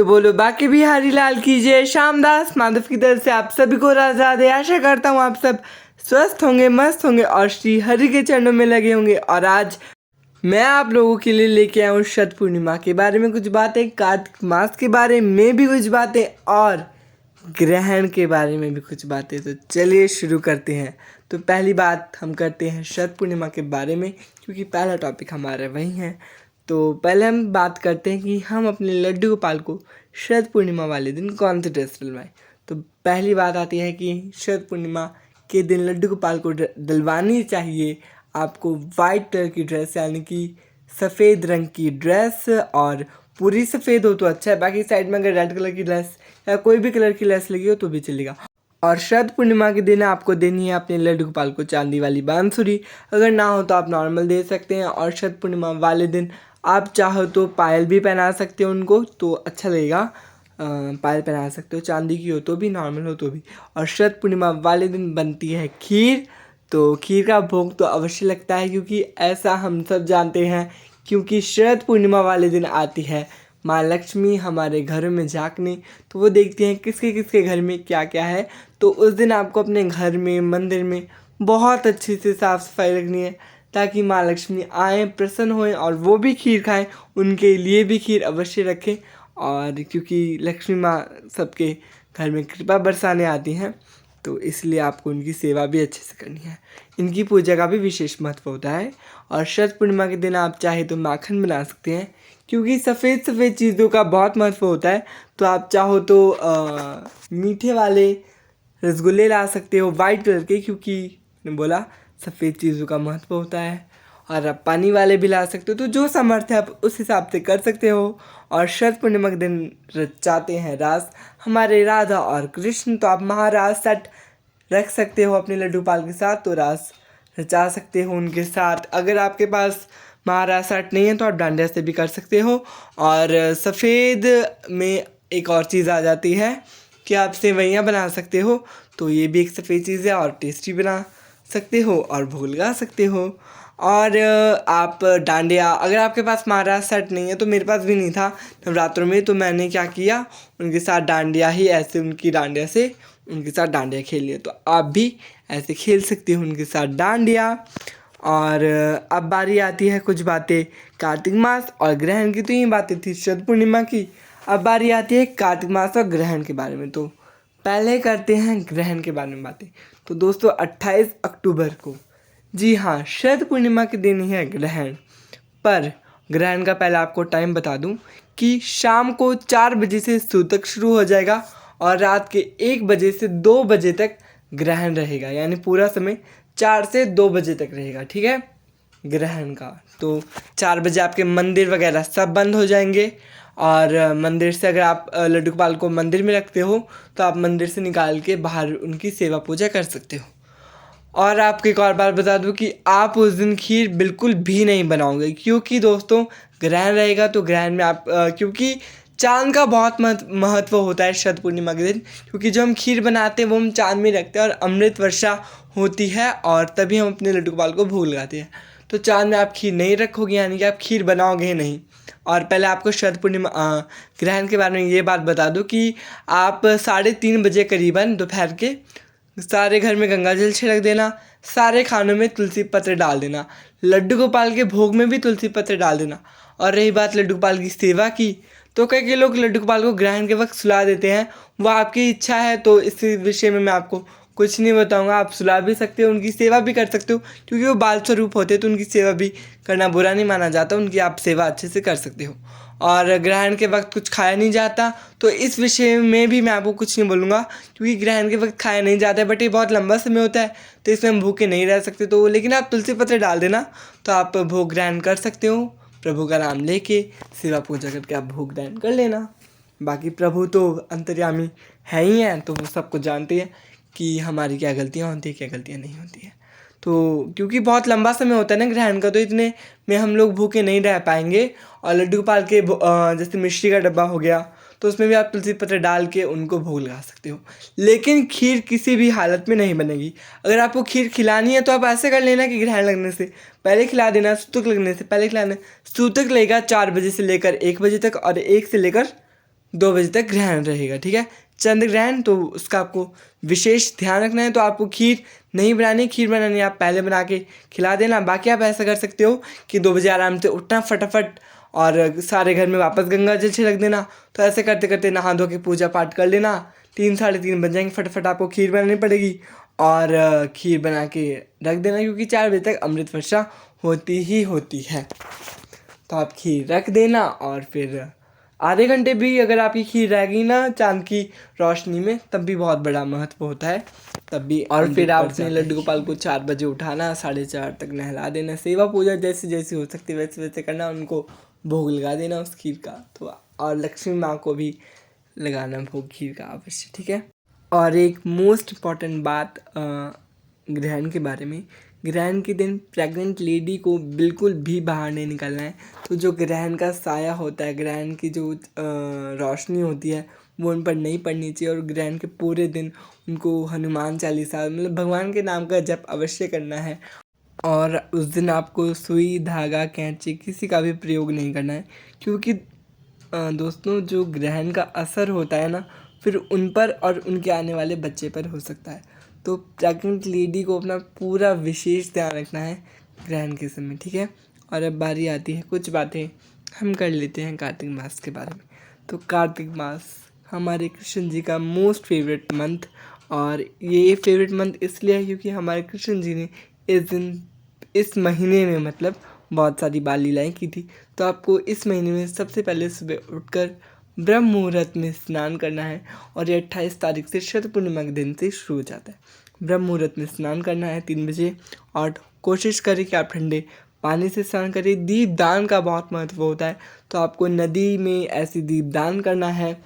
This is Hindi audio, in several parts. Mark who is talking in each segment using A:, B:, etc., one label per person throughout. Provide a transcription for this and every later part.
A: तो बोलो बाकी बिहारी लाल की जय। श्यामदास माधव की तरफ से आप सभी को राधे। आशा करता हूँ आप सब स्वस्थ होंगे, मस्त होंगे और श्री हरि के चरणों में लगे होंगे। और आज मैं आप लोगों के लिए लेके आया हूँ शत पूर्णिमा के बारे में कुछ बातें, कार्तिक मास के बारे में भी कुछ बातें और ग्रहण के बारे में भी कुछ बातें। तो चलिए शुरू करते हैं। तो पहली बात हम करते हैं शत पूर्णिमा के बारे में, क्योंकि पहला टॉपिक हमारा वही है। तो पहले हम बात करते हैं कि हम अपने लड्डू गोपाल को शरद पूर्णिमा वाले दिन कौन सी ड्रेस डलवाएं। तो पहली बात आती है कि शरद पूर्णिमा के दिन लड्डू गोपाल को डलवानी चाहिए आपको वाइट कलर की ड्रेस, यानी कि सफ़ेद रंग की ड्रेस। और पूरी सफ़ेद हो तो अच्छा है, बाकी साइड में अगर रेड कलर की ड्रेस या कोई भी कलर की लेस लगी हो तो भी चलेगा। और शरद पूर्णिमा के दिन आपको देनी है अपने लड्डू गोपाल को चांदी वाली बांसुरी। अगर ना हो तो आप नॉर्मल दे सकते हैं। और शरद पूर्णिमा वाले दिन आप चाहो तो पायल भी पहना सकते हो उनको, तो अच्छा लगेगा। पायल पहना सकते हो, चांदी की हो तो भी, नॉर्मल हो तो भी। और शरद पूर्णिमा वाले दिन बनती है खीर। तो खीर का भोग तो अवश्य लगता है, क्योंकि ऐसा हम सब जानते हैं, क्योंकि शरद पूर्णिमा वाले दिन आती है माँ लक्ष्मी हमारे घरों में झांकने। तो वो देखती हैं किसके किसके घर में क्या क्या है। तो उस दिन आपको अपने घर में, मंदिर में बहुत अच्छे से साफ़ सफाई रखनी है, ताकि माँ लक्ष्मी आएँ, प्रसन्न होएं और वो भी खीर खाएं। उनके लिए भी खीर अवश्य रखें। और क्योंकि लक्ष्मी माँ सबके घर में कृपा बरसाने आती हैं, तो इसलिए आपको उनकी सेवा भी अच्छे से करनी है। इनकी पूजा का भी विशेष महत्व होता है। और शरद पूर्णिमा के दिन आप चाहे तो माखन बना सकते हैं, क्योंकि सफ़ेद चीज़ों का बहुत महत्व होता है। तो आप चाहो तो मीठे वाले रसगुल्ले ला सकते हो वाइट कलर के, क्योंकि मैंने बोला सफ़ेद चीज़ों का महत्व होता है। और आप पानी वाले भी ला सकते हो। तो जो सामर्थ्य आप उस हिसाब से कर सकते हो। और शरद पूर्णिमा के दिन रचाते हैं रास हमारे राधा और कृष्ण। तो आप महाराज सेट रख सकते हो अपने लड्डू गोपाल के साथ, तो रास रचा सकते हो उनके साथ। अगर आपके पास महाराज सेट नहीं है तो आप डांडिया से भी कर सकते हो। और सफ़ेद में एक और चीज़ आ जाती है कि आप सेवइयाँ बना सकते हो। तो ये भी एक सफ़ेद चीज़ है और टेस्टी बना सकते हो और भोग लगा सकते हो। और आप डांडिया, अगर आपके पास महाराज सेट नहीं है, तो मेरे पास भी नहीं था नवरात्रों में, तो मैंने क्या किया, उनके साथ डांडिया ही ऐसे उनकी डांडिया से उनके साथ डांडिया खेल लिया। तो आप भी ऐसे खेल सकते हो उनके साथ डांडिया। और अब बारी आती है कुछ बातें कार्तिक मास और ग्रहण की। तो ये बातें थी शरद पूर्णिमा की। अब बारी आती है कार्तिक मास और ग्रहण के बारे में। तो पहले करते हैं ग्रहण के बारे में बातें। तो दोस्तों 28 अक्टूबर को, जी हाँ, शरद पूर्णिमा के दिन ही है ग्रहण। पर ग्रहण का पहले आपको टाइम बता दूं कि शाम को 4 बजे से सूतक शुरू हो जाएगा और रात के 1 बजे से 2 बजे तक ग्रहण रहेगा, यानी पूरा समय 4 से 2 बजे तक रहेगा, ठीक है, ग्रहण का। तो 4 बजे आपके मंदिर वगैरह सब बंद हो जाएंगे। और मंदिर से, अगर आप लड्डू गोपाल को मंदिर में रखते हो, तो आप मंदिर से निकाल के बाहर उनकी सेवा पूजा कर सकते हो। और आपको एक और बात बता दूं कि आप उस दिन खीर बिल्कुल भी नहीं बनाओगे, क्योंकि दोस्तों ग्रहण रहेगा। तो ग्रहण में आप क्योंकि चांद का बहुत महत्व होता है शरद पूर्णिमा के दिन, क्योंकि जो हम खीर बनाते हैं वो हम चांद में रखते हैं और अमृत वर्षा होती है और तभी हम अपने लड्डू गोपाल को भोग लगाते हैं। तो चांद में आप खीर नहीं रखोगे, यानी कि आप खीर बनाओगे ही नहीं। और पहले आपको शरद पूर्णिमा ग्रहण के बारे में ये बात बता दूं कि आप 3:30 बजे करीबन दोपहर के सारे घर में गंगा जल छिड़क देना, सारे खानों में तुलसी पत्र डाल देना, लड्डू गोपाल के भोग में भी तुलसी पत्र डाल देना। और रही बात लड्डू गोपाल की सेवा की, तो कई लोग लड्डू गोपाल को ग्रहण के वक्त सुला देते हैं, वो आपकी इच्छा है। तो इस विषय में मैं आपको कुछ नहीं बताऊंगा, आप सुला भी सकते हो, उनकी सेवा भी कर सकते हो, क्योंकि वो बाल स्वरूप होते हैं, तो उनकी सेवा भी करना बुरा नहीं माना जाता, उनकी आप सेवा अच्छे से कर सकते हो। और ग्रहण के वक्त कुछ खाया नहीं जाता, तो इस विषय में भी मैं आपको कुछ नहीं बोलूँगा, क्योंकि ग्रहण के वक्त खाया नहीं जाता है। बट ये बहुत लंबा समय होता है, तो इसमें हम भूखे नहीं रह सकते। तो लेकिन आप तुलसी पत्र डाल देना, तो आप भोग ग्रहण कर सकते हो। प्रभु का नाम लेके सेवा पूजा करके आप भोग ग्रहण कर लेना। बाकी प्रभु तो अंतर्यामी है ही हैं, तो वो सबको जानते हैं कि हमारी क्या गलतियाँ होती हैं, क्या गलतियाँ नहीं होती हैं। तो क्योंकि बहुत लंबा समय होता है ना ग्रहण का, तो इतने में हम लोग भूखे नहीं रह पाएंगे। और लड्डू गोपाल के जैसे मिश्री का डब्बा हो गया, तो उसमें भी आप तुलसी पत्र डाल के उनको भोग लगा सकते हो। लेकिन खीर किसी भी हालत में नहीं बनेगी। अगर आपको खीर खिलानी है तो आप ऐसे कर लेना कि ग्रहण लगने से पहले खिला देना, सूतक लगने से पहले खिलाना। सूतक लगेगा 4 बजे से लेकर 1 बजे तक और 1 से लेकर 2 बजे तक ग्रहण रहेगा, ठीक है। चंद्र ग्रहण, तो उसका आपको विशेष ध्यान रखना है। तो आपको खीर नहीं बनानी, खीर बनानी आप पहले बना के खिला देना। बाकी आप ऐसा कर सकते हो कि 2 बजे आराम से उठना फटाफट और सारे घर में वापस गंगा जल छिड़क देना। तो ऐसे करते करते नहा धो के पूजा पाठ कर लेना। 3 साढ़े 3 बज जाएंगे, फटाफट आपको खीर बनानी पड़ेगी और खीर बना के रख देना, क्योंकि 4 बजे तक अमृत वर्षा होती ही होती है। तो आप खीर रख देना और फिर आधे घंटे भी अगर आपकी खीर रहेगी ना चांद की रोशनी में, तब भी बहुत बड़ा महत्व होता है तब भी। और फिर आप अपने लड्डू गोपाल को 4 बजे उठाना, 4:30 तक नहला देना, सेवा पूजा जैसे जैसी हो सकती है वैसे वैसे करना, उनको भोग लगा देना उस खीर का। तो और लक्ष्मी माँ को भी लगाना भोग खीर का अवश्य, ठीक है। और एक मोस्ट इम्पॉर्टेंट बात ग्रहण के बारे में, ग्रहण के दिन प्रेग्नेंट लेडी को बिल्कुल भी बाहर नहीं निकलना है। तो जो ग्रहण का साया होता है, ग्रहण की जो रोशनी होती है वो उन पर नहीं पड़नी चाहिए। और ग्रहण के पूरे दिन उनको हनुमान चालीसा मतलब भगवान के नाम का जप अवश्य करना है। और उस दिन आपको सुई धागा कैंची किसी का भी प्रयोग नहीं करना है, क्योंकि दोस्तों जो ग्रहण का असर होता है ना, फिर उन पर और उनके आने वाले बच्चे पर हो सकता है। तो प्रेग्नेंट लेडी को अपना पूरा विशेष ध्यान रखना है ग्रहण के समय, ठीक है। और अब बारी आती है, कुछ बातें हम कर लेते हैं कार्तिक मास के बारे में। तो कार्तिक मास हमारे कृष्ण जी का मोस्ट फेवरेट मंथ, और ये फेवरेट मंथ इसलिए है क्योंकि हमारे कृष्ण जी ने इस महीने में मतलब बहुत सारी बाल लीलाएँ की थी। तो आपको इस महीने में सबसे पहले सुबह उठकर ब्रह्म मुहूर्त में स्नान करना है, और ये 28 तारीख से शरद पूर्णिमा के दिन से शुरू हो जाता है। ब्रह्म मुहूर्त में स्नान करना है 3 बजे, और कोशिश करें कि आप ठंडे पानी से स्नान करें। दीपदान का बहुत महत्व होता है, तो आपको नदी में ऐसे दीपदान करना है।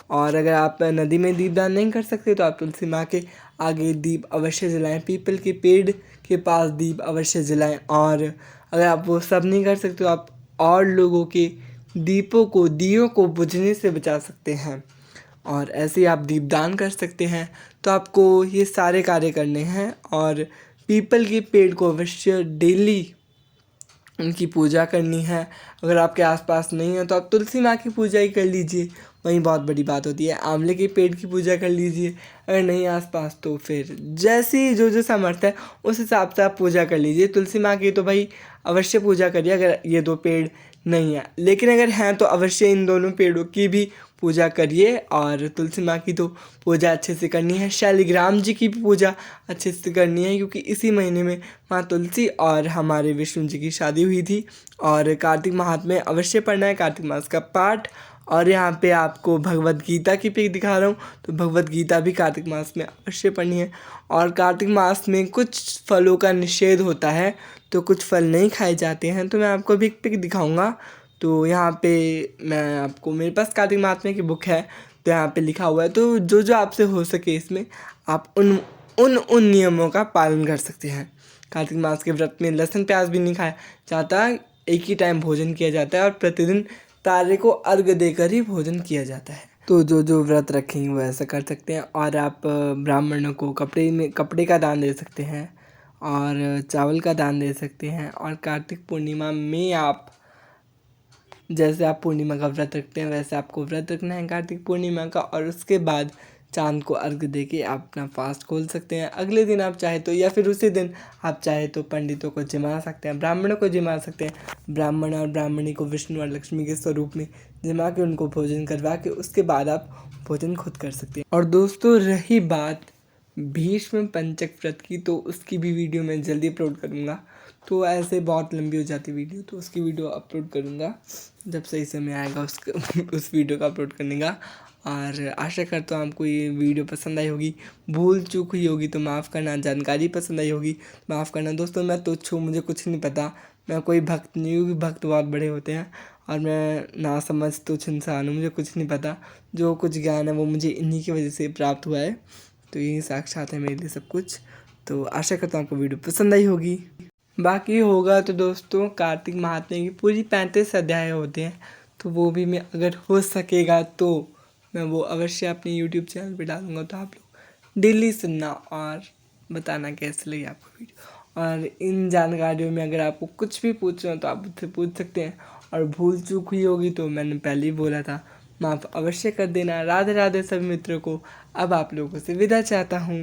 A: और अगर आप नदी में दीपदान नहीं कर सकते तो आप तुलसी माँ के आगे दीप अवश्य जलाएं, पीपल के पेड़ के पास दीप अवश्य जलाएं। और अगर आप वो सब नहीं कर सकते तो आप और लोगों के दियों को बुझने से बचा सकते हैं, और ऐसे ही आप दीपदान कर सकते हैं। तो आपको ये सारे कार्य करने हैं, और पीपल के पेड़ को अवश्य डेली उनकी पूजा करनी है। अगर आपके आसपास नहीं है तो आप तुलसी माँ की पूजा ही कर लीजिए, वही बहुत बड़ी बात होती है। आंवले के पेड़ की पूजा कर लीजिए, अगर नहीं आसपास तो फिर जैसी जो सामर्थ्य है उस हिसाब से आप पूजा कर लीजिए। तुलसी माँ की तो भाई अवश्य पूजा करिए अगर ये 2 पेड़ नहीं है, लेकिन अगर हैं तो अवश्य इन दोनों पेड़ों की भी पूजा करिए। और तुलसी माँ की तो पूजा अच्छे से करनी है, शालिग्राम जी की भी पूजा अच्छे से करनी है, क्योंकि इसी महीने में माँ तुलसी और हमारे विष्णु जी की शादी हुई थी। और कार्तिक महात्म्य अवश्य पढ़ना है, कार्तिक मास का पाठ। और यहाँ पे आपको भगवत गीता की पिक दिखा रहा हूँ, तो भगवत गीता भी कार्तिक मास में अवश्य पढ़नी है। और कार्तिक मास में कुछ फलों का निषेध होता है, तो कुछ फल नहीं खाए जाते हैं। तो मैं आपको भी एक पिक दिखाऊंगा। तो यहाँ पे मैं आपको, मेरे पास कार्तिक महात्म्य की बुक है, तो यहाँ पे लिखा हुआ है। तो जो आपसे हो सके इसमें आप उन नियमों का पालन कर सकते हैं। कार्तिक मास के व्रत में लहसुन प्याज भी नहीं खाया जाता, एक ही टाइम भोजन किया जाता है, और प्रतिदिन तारे को अर्घ देकर ही भोजन किया जाता है। तो जो व्रत रखेंगे वो ऐसा कर सकते हैं। और आप ब्राह्मणों को कपड़े का दान दे सकते हैं, और चावल का दान दे सकते हैं। और कार्तिक पूर्णिमा में आप जैसे आप पूर्णिमा का व्रत रखते हैं वैसे आपको व्रत रखना है कार्तिक पूर्णिमा का, और उसके बाद चांद को अर्घ देके आप अपना फास्ट खोल सकते हैं। अगले दिन आप चाहे तो, या फिर उसी दिन आप चाहे तो पंडितों को जिमा सकते हैं, ब्राह्मणों को जिमा सकते हैं। ब्राह्मण और ब्राह्मणी को विष्णु और लक्ष्मी के स्वरूप में जिमा के उनको भोजन करवा के उसके बाद आप भोजन खुद कर सकते हैं। और दोस्तों रही बात भीष्म पंचक व्रत की, तो उसकी भी वीडियो मैं जल्दी अपलोड करूँगा। तो ऐसे बहुत लंबी हो जाती वीडियो, तो उसकी वीडियो अपलोड करूँगा जब सही समय आएगा उस वीडियो का अपलोड करने का। और आशा करता हूँ आपको ये वीडियो पसंद आई होगी। भूल चूक हुई होगी तो माफ़ करना, जानकारी पसंद आई होगी माफ़ करना। दोस्तों मैं तुच्छ हूँ, मुझे कुछ नहीं पता, मैं कोई भक्त नहीं हूँ, भक्त बहुत बड़े होते हैं, और मैं ना समझ तुच्छ इंसान हूँ, मुझे कुछ नहीं पता। जो कुछ ज्ञान है वो मुझे इन्हीं की वजह से प्राप्त हुआ है, तो यही साक्षात है मेरे लिए सब कुछ। तो आशा करता हूँ आपको वीडियो पसंद आई होगी। बाकी होगा तो दोस्तों कार्तिक महात्म्य की पूरी 35 अध्याय होते हैं, तो वो भी मैं अगर हो सकेगा तो मैं वो अवश्य अपने यूट्यूब चैनल पे डालूँगा। तो आप लोग डेली सुनना और बताना कैसे लगी आपको वीडियो। और इन जानकारियों में अगर आपको कुछ भी पूछना हो तो आप मुझसे पूछ सकते हैं। और भूल चूक हुई होगी तो मैंने पहले ही बोला था, माफ़ अवश्य कर देना। राधे राधे सभी मित्रों को अब आप लोगों से विदा चाहता हूँ।